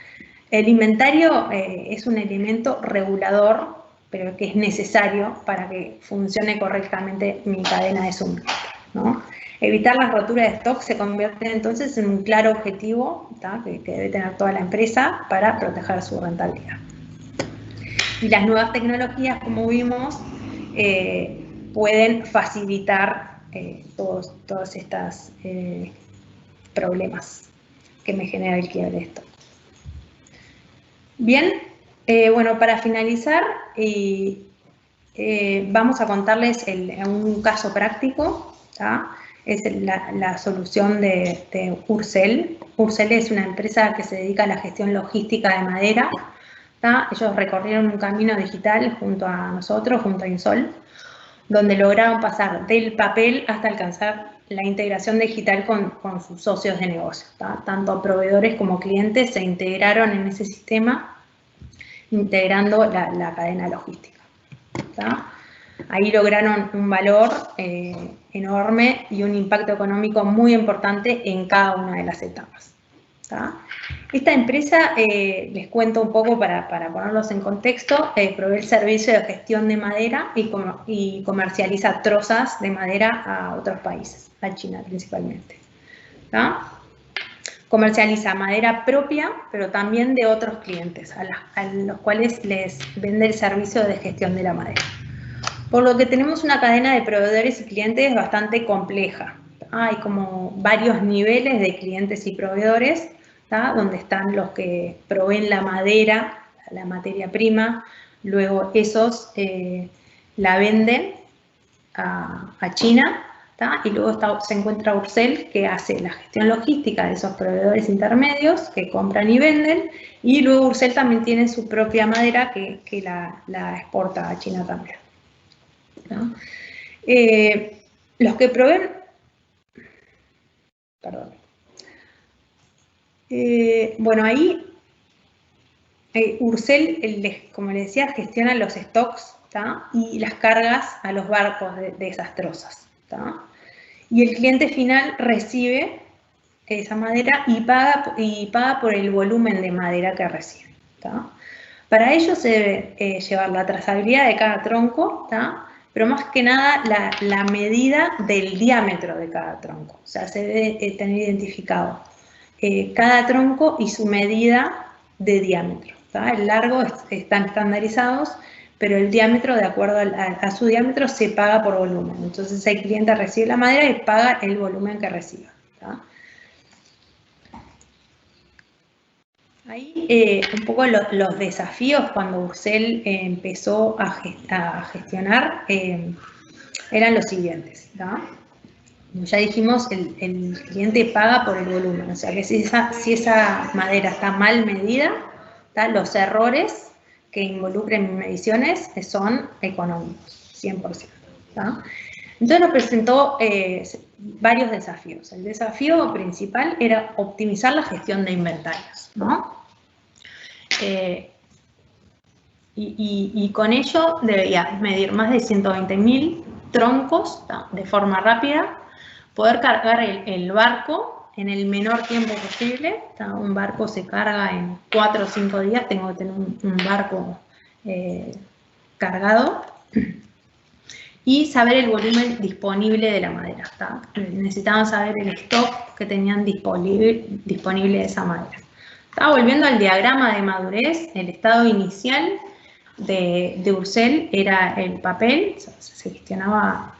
El inventario es un elemento regulador, pero que es necesario para que funcione correctamente mi cadena de suministro, ¿no? Evitar las roturas de stock se convierte entonces en un claro objetivo, ¿tá? Que debe tener toda la empresa para proteger su rentabilidad. Y las nuevas tecnologías, como vimos, pueden facilitar todos estos problemas que me genera el quiebre de stock. Bien, bueno, para finalizar, vamos a contarles un caso práctico, ¿tá? Es la solución de Urcel. Urcel es una empresa que se dedica a la gestión logística de madera, ¿tá? Ellos recorrieron un camino digital junto a nosotros, junto a Insol, donde lograron pasar del papel hasta alcanzar la integración digital con sus socios de negocio, ¿tá? Tanto proveedores como clientes se integraron en ese sistema, integrando la cadena logística, ¿tá? Ahí lograron un valor enorme y un impacto económico muy importante en cada una de las etapas, ¿tá? Esta empresa, les cuento un poco para ponerlos en contexto, provee el servicio de gestión de madera y comercializa trozas de madera a otros países, a China principalmente, ¿tá? Comercializa madera propia, pero también de otros clientes, a los cuales les vende el servicio de gestión de la madera. Por lo que tenemos una cadena de proveedores y clientes bastante compleja. Hay como varios niveles de clientes y proveedores, ¿tá? Donde están los que proveen la madera, la materia prima, luego esos la venden a China, ¿tá? Y luego se encuentra Urcel, que hace la gestión logística de esos proveedores intermedios que compran y venden, y luego Urcel también tiene su propia madera que la exporta a China también, ¿no? Los que proveen, perdón, bueno, ahí Urcel, como les decía, gestiona los stocks, ¿tá? Y las cargas a los barcos de esas trozas, ¿tá? Y el cliente final recibe esa madera y paga por el volumen de madera que recibe, ¿tá? Para ello se debe llevar la trazabilidad de cada tronco, ¿tá? Pero más que nada la medida del diámetro de cada tronco. O sea, se debe tener identificado cada tronco y su medida de diámetro, ¿tá? El largo están estandarizados, pero el diámetro, de acuerdo a su diámetro, se paga por volumen. Entonces el cliente recibe la madera y paga el volumen que reciba, ¿tá? Ahí un poco los desafíos cuando Ursel empezó a gestionar eran los siguientes, ¿tá? Ya dijimos, el cliente paga por el volumen, o sea que si esa madera está mal medida, ¿tá? Los errores que involucren mediciones son económicos, 100%, ¿tá? Entonces nos presentó varios desafíos. El desafío principal era optimizar la gestión de inventarios, ¿no? Y con ello debería medir más de 120.000 troncos, ¿tá? De forma rápida, poder cargar el barco en el menor tiempo posible, ¿tá? Un barco se carga en 4 o 5 días, tengo que tener un barco cargado, y saber el volumen disponible de la madera, ¿tá? Necesitaban saber el stock que tenían disponible de esa madera. Volviendo al diagrama de madurez, el estado inicial de Ursel era el papel, se gestionaba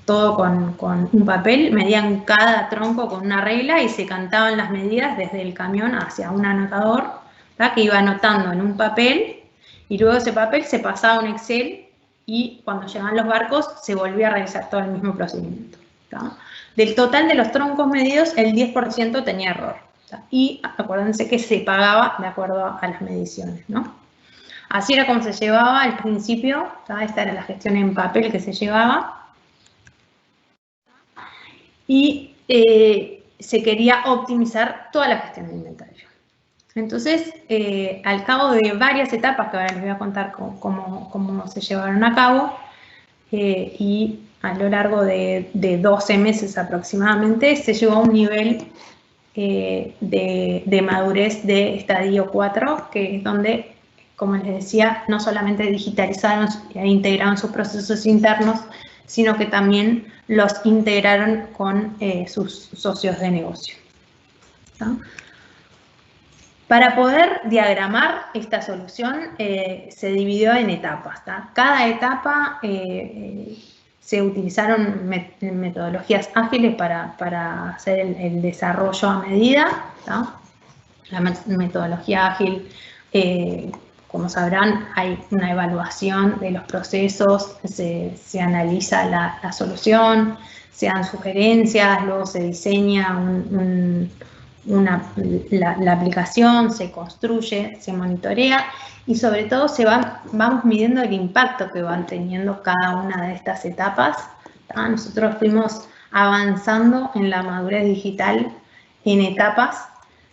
todo con un papel, medían cada tronco con una regla y se cantaban las medidas desde el camión hacia un anotador, ¿tá? Que iba anotando en un papel y luego ese papel se pasaba a un Excel y cuando llegaban los barcos se volvía a realizar todo el mismo procedimiento, ¿tá? Del total de los troncos medidos, el 10% tenía error. Y acuérdense que se pagaba de acuerdo a las mediciones, ¿no? Así era como se llevaba al principio, ¿tá? Esta era la gestión en papel que se llevaba. Y se quería optimizar toda la gestión de inventario. Entonces, al cabo de varias etapas, que ahora les voy a contar cómo se llevaron a cabo, y a lo largo de 12 meses aproximadamente, se llegó a un nivel de madurez de estadio 4, que es donde, como les decía, no solamente digitalizaron e integraron sus procesos internos, sino que también los integraron con sus socios de negocio, ¿tá? Para poder diagramar esta solución se dividió en etapas, ¿tá? Cada etapa se utilizaron metodologías ágiles para hacer el desarrollo a medida, ¿tá? La metodología ágil, como sabrán, hay una evaluación de los procesos, se analiza la solución, se dan sugerencias, luego se diseña la aplicación, se construye, se monitorea y sobre todo vamos midiendo el impacto que van teniendo cada una de estas etapas, ¿tá? Nosotros fuimos avanzando en la madurez digital en etapas,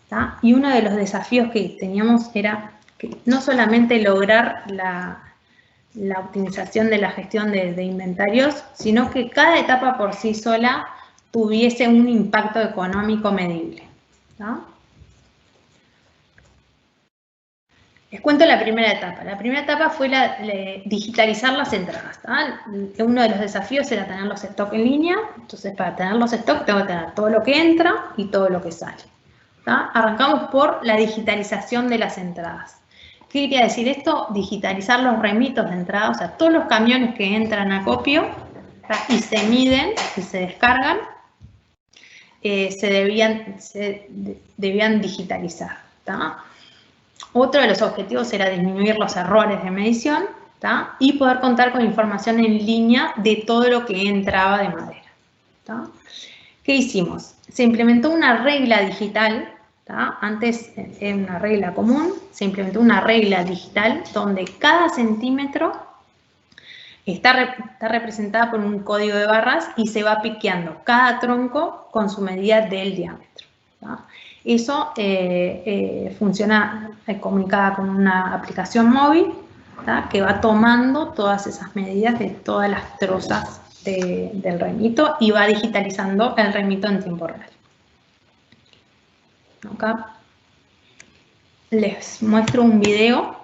¿tá? Y uno de los desafíos que teníamos era que no solamente lograr la optimización de la gestión de inventarios, sino que cada etapa por sí sola tuviese un impacto económico medible, ¿no? Les cuento la primera etapa. La primera etapa fue digitalizar las entradas, ¿tá? Uno de los desafíos era tener los stocks en línea. Entonces, para tener los stocks tengo que tener todo lo que entra y todo lo que sale, ¿tá? Arrancamos por la digitalización de las entradas. ¿Qué quería decir esto? Digitalizar los remitos de entrada, o sea, todos los camiones que entran a Copio, ¿tá? Y se miden y se descargan, se debían digitalizar, ¿tá? Otro de los objetivos era disminuir los errores de medición, ¿tá? Y poder contar con información en línea de todo lo que entraba de madera, ¿tá? ¿Qué hicimos? Se implementó una regla digital, ¿tá? Antes era una regla común, se implementó una regla digital donde cada centímetro está representada por un código de barras y se va piqueando cada tronco con su medida del diámetro, ¿tá? Eso funciona comunicada con una aplicación móvil, ¿tá? Que va tomando todas esas medidas de todas las trozas del remito y va digitalizando el remito en tiempo real. Acá les muestro un video.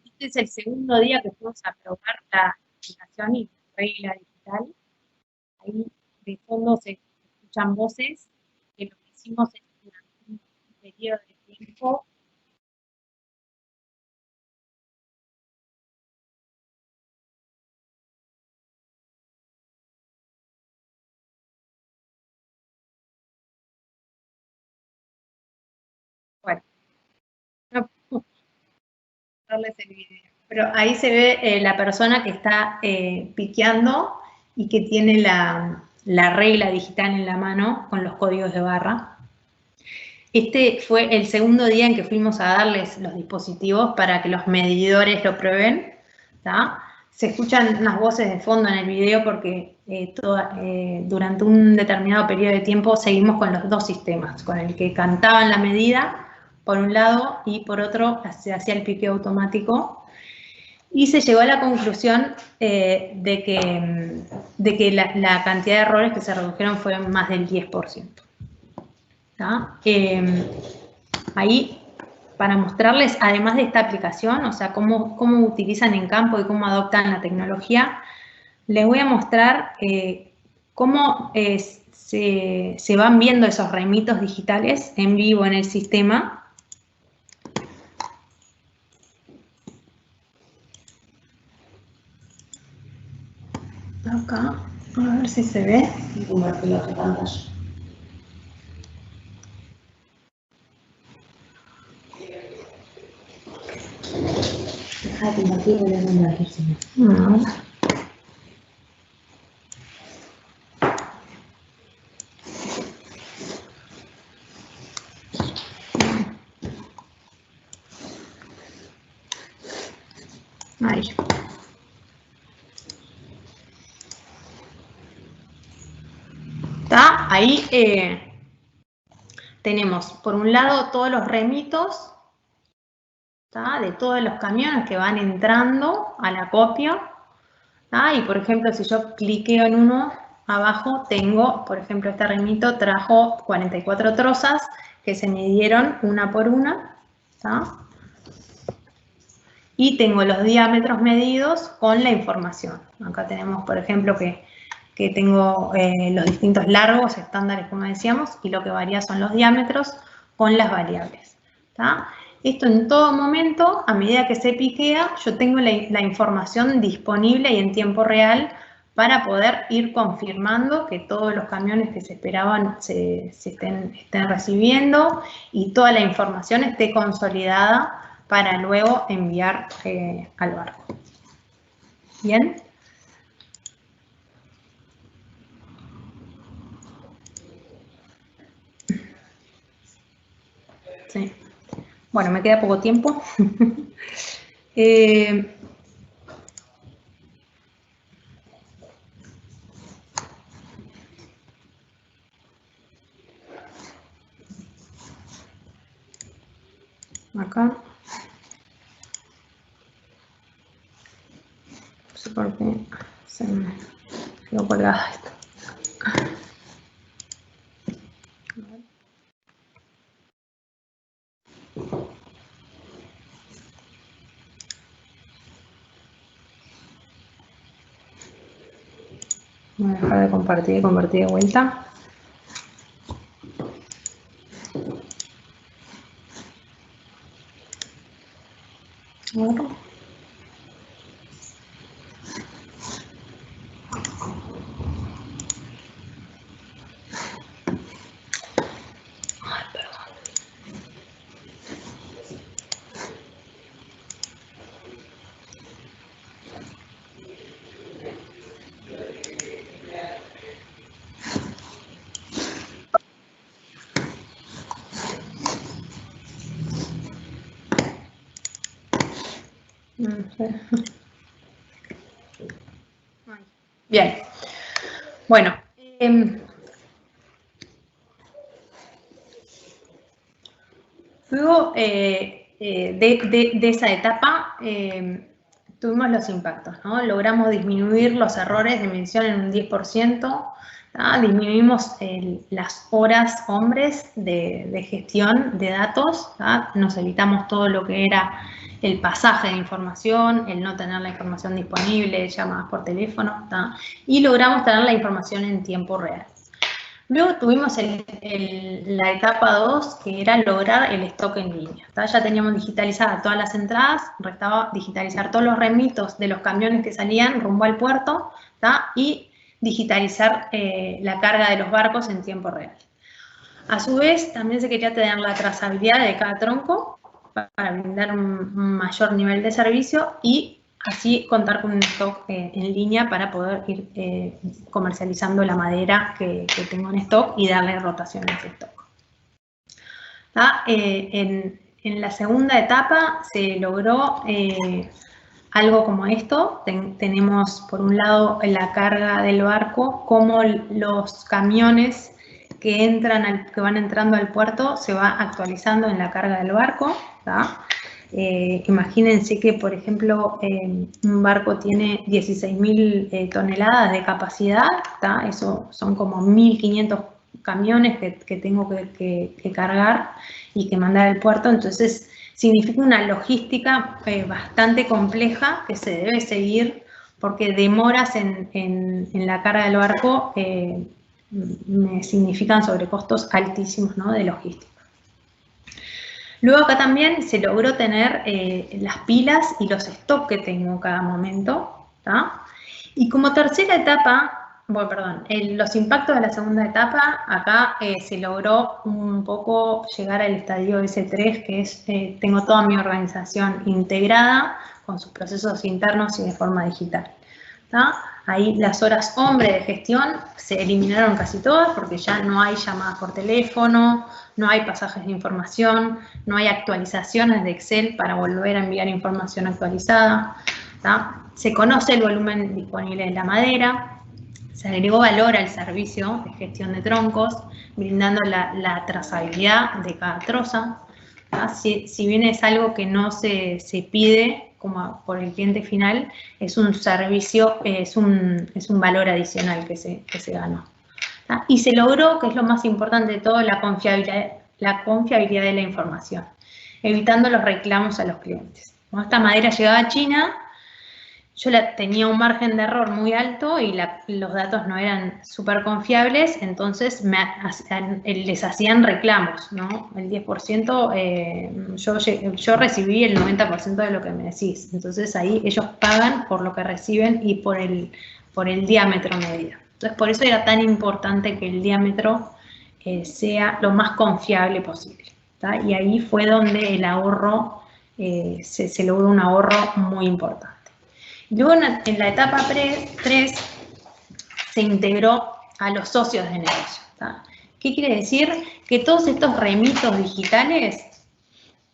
Este es el segundo día que fuimos a probar la aplicación y la regla digital. Ahí de fondo se escuchan voces, que lo que hicimos es durante un periodo de tiempo. Bueno, no puedo mostrarles el video, pero ahí se ve la persona que está piqueando y que tiene la regla digital en la mano con los códigos de barra. Este fue el segundo día en que fuimos a darles los dispositivos para que los medidores lo prueben. ¿Tá? Se escuchan unas voces de fondo en el video porque durante un determinado periodo de tiempo seguimos con los dos sistemas, con el que cantaban la medida por un lado y por otro se hacía el piqueo automático. Y se llegó a la conclusión de que la cantidad de errores que se redujeron fue más del 10%. Ahí, para mostrarles, además de esta aplicación, o sea, cómo utilizan en campo y cómo adoptan la tecnología, les voy a mostrar cómo se van viendo esos remitos digitales en vivo en el sistema. Acá, a ver si se ve. Y compartir la pantalla. Deja de compartir y voy a mandar aquí. Ahí. ¿Está? Ahí tenemos, por un lado, todos los remitos, ¿tá? De todos los camiones que van entrando a la copia. ¿Tá? Y, por ejemplo, si yo cliqueo en uno, abajo tengo, por ejemplo, este remito trajo 44 trozas que se midieron una por una. ¿Tá? Y tengo los diámetros medidos con la información. Acá tenemos, por ejemplo, que tengo los distintos largos estándares, como decíamos, y lo que varía son los diámetros con las variables. ¿Tá? Esto en todo momento, a medida que se piquea, yo tengo la información disponible y en tiempo real para poder ir confirmando que todos los camiones que se esperaban se estén recibiendo y toda la información esté consolidada para luego enviar al barco. ¿Bien? Sí. Bueno, me queda poco tiempo. Acá. No sé por qué se me quedó colgada esto. Voy a dejar de compartir y convertir de vuelta. Ahora. Ay, perdón. No sé. Bien. Bueno. Luego de esa etapa, tuvimos los impactos, ¿no? Logramos disminuir los errores de medición en un 10%, disminuimos las horas hombres de gestión de datos, nos evitamos todo lo que era el pasaje de información, el no tener la información disponible, llamadas por teléfono, y logramos tener la información en tiempo real. Luego tuvimos la etapa 2, que era lograr el stock en línea. Ya teníamos digitalizadas todas las entradas, restaba digitalizar todos los remitos de los camiones que salían rumbo al puerto, y digitalizar la carga de los barcos en tiempo real. A su vez, también se quería tener la trazabilidad de cada tronco para brindar un mayor nivel de servicio y así contar con un stock en línea para poder ir comercializando la madera que tengo en stock y darle rotación a ese stock. En la segunda etapa se logró algo como esto. Tenemos por un lado la carga del barco, cómo los camiones que van entrando al puerto se va actualizando en la carga del barco. Imagínense que, por ejemplo, un barco tiene 16.000 toneladas de capacidad, eso son como 1.500 camiones que tengo que cargar y que mandar al puerto, entonces significa una logística bastante compleja que se debe seguir porque demoras en la carga del barco me significan sobrecostos altísimos, ¿no?, de logística. Luego acá también se logró tener las pilas y los stocks que tengo en cada momento, y como tercera etapa, los impactos de la segunda etapa, acá se logró un poco llegar al estadio S3, que es, tengo toda mi organización integrada con sus procesos internos y de forma digital. Ahí las horas hombre de gestión se eliminaron casi todas porque ya no hay llamadas por teléfono, no hay pasajes de información, no hay actualizaciones de Excel para volver a enviar información actualizada. Se conoce el volumen disponible de la madera, se agregó valor al servicio de gestión de troncos, brindando la trazabilidad de cada troza. Si bien es algo que no se pide como por el cliente final, es un servicio, es un valor adicional que se ganó. Y se logró, que es lo más importante de todo, la confiabilidad de la información, evitando los reclamos a los clientes. Cuando esta madera llegaba a China, yo tenía un margen de error muy alto y los datos no eran súper confiables, entonces les hacían reclamos, ¿no? El 10%, yo recibí el 90% de lo que me decís, entonces ahí ellos pagan por lo que reciben y por el diámetro medido. Entonces por eso era tan importante que el diámetro sea lo más confiable posible, y ahí fue donde el ahorro, se logró un ahorro muy importante. Luego en la etapa 3 se integró a los socios de negocio. ¿Qué quiere decir? Que todos estos remitos digitales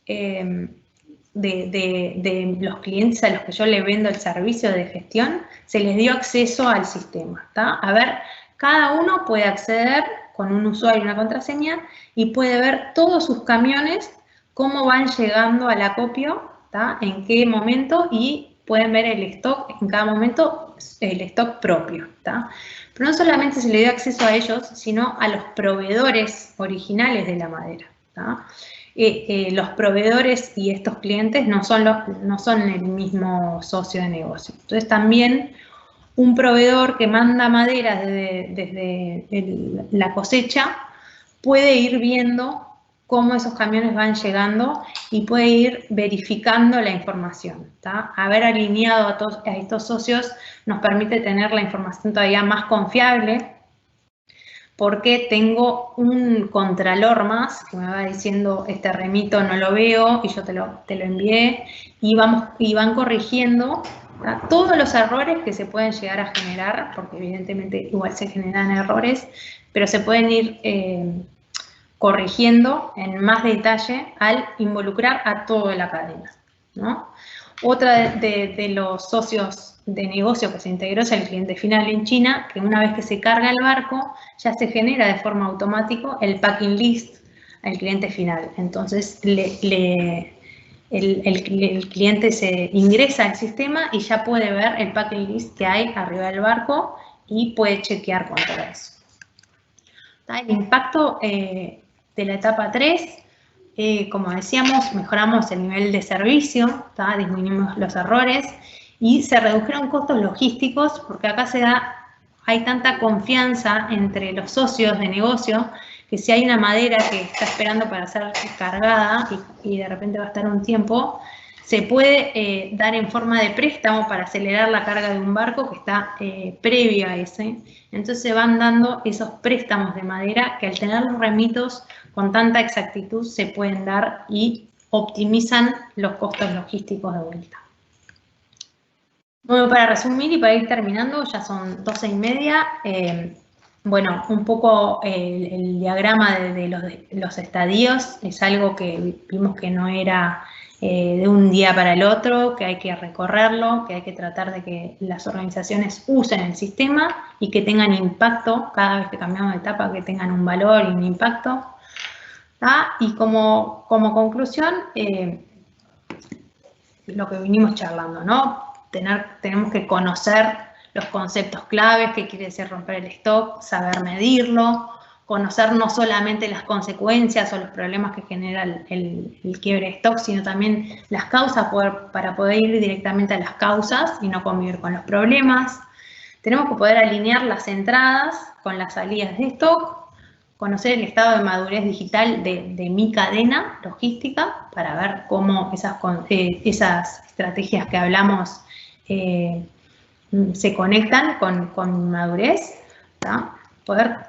de los clientes a los que yo le vendo el servicio de gestión, se les dio acceso al sistema. A ver, cada uno puede acceder con un usuario y una contraseña y puede ver todos sus camiones, cómo van llegando al acopio, en qué momento, y pueden ver el stock en cada momento, el stock propio. Pero no solamente se le dio acceso a ellos, sino a los proveedores originales de la madera. Los proveedores y estos clientes no son el mismo socio de negocio. Entonces también un proveedor que manda madera desde la cosecha puede ir viendo cómo esos camiones van llegando y puede ir verificando la información. Haber alineado a estos socios nos permite tener la información todavía más confiable porque tengo un contralor más que me va diciendo este remito no lo veo y yo te lo envié, y van corrigiendo todos los errores que se pueden llegar a generar, porque evidentemente igual se generan errores, pero se pueden ir corrigiendo en más detalle al involucrar a toda la cadena, ¿no? Otra de los socios de negocio que se integró es el cliente final en China, que una vez que se carga el barco, ya se genera de forma automática el packing list al cliente final. Entonces, le el cliente se ingresa al sistema y ya puede ver el packing list que hay arriba del barco y puede chequear con todo eso. El impacto de la etapa 3, como decíamos, mejoramos el nivel de servicio, disminuimos los errores y se redujeron costos logísticos porque acá hay tanta confianza entre los socios de negocio que si hay una madera que está esperando para ser cargada y de repente va a estar un tiempo, se puede dar en forma de préstamo para acelerar la carga de un barco que está previo a ese. Entonces se van dando esos préstamos de madera que al tener los remitos con tanta exactitud se pueden dar y optimizan los costos logísticos de vuelta. Bueno, para resumir y para ir terminando, ya son 12:30. Bueno, un poco el diagrama de los estadios es algo que vimos que no era de un día para el otro, que hay que recorrerlo, que hay que tratar de que las organizaciones usen el sistema y que tengan impacto cada vez que cambiamos de etapa, que tengan un valor y un impacto. Y como conclusión, lo que vinimos charlando, ¿no? Tenemos que conocer los conceptos claves, qué quiere decir romper el stock, saber medirlo, conocer no solamente las consecuencias o los problemas que genera el quiebre de stock, sino también las causas para poder ir directamente a las causas y no convivir con los problemas. Tenemos que poder alinear las entradas con las salidas de stock, conocer el estado de madurez digital de mi cadena logística para ver cómo esas estrategias que hablamos se conectan con madurez, poder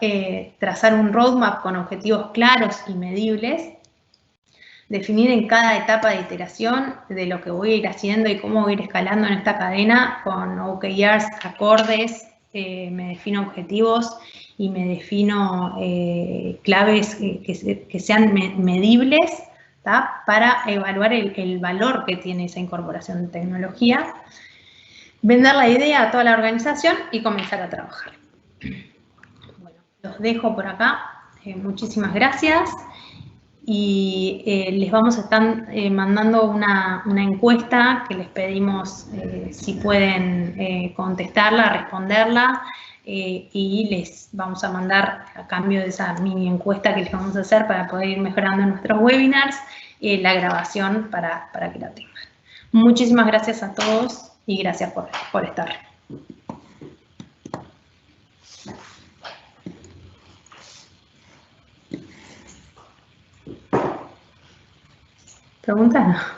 trazar un roadmap con objetivos claros y medibles, definir en cada etapa de iteración de lo que voy a ir haciendo y cómo voy a ir escalando en esta cadena con OKRs acordes, me defino objetivos y me defino claves que sean medibles para evaluar el valor que tiene esa incorporación de tecnología, vender la idea a toda la organización y comenzar a trabajar. Bueno, los dejo por acá. Muchísimas gracias. Y les vamos a estar mandando una encuesta que les pedimos si pueden contestarla, responderla, y les vamos a mandar a cambio de esa mini encuesta que les vamos a hacer para poder ir mejorando nuestros webinars, la grabación para que la tengan. Muchísimas gracias a todos y gracias por estar. ¿Preguntas? No.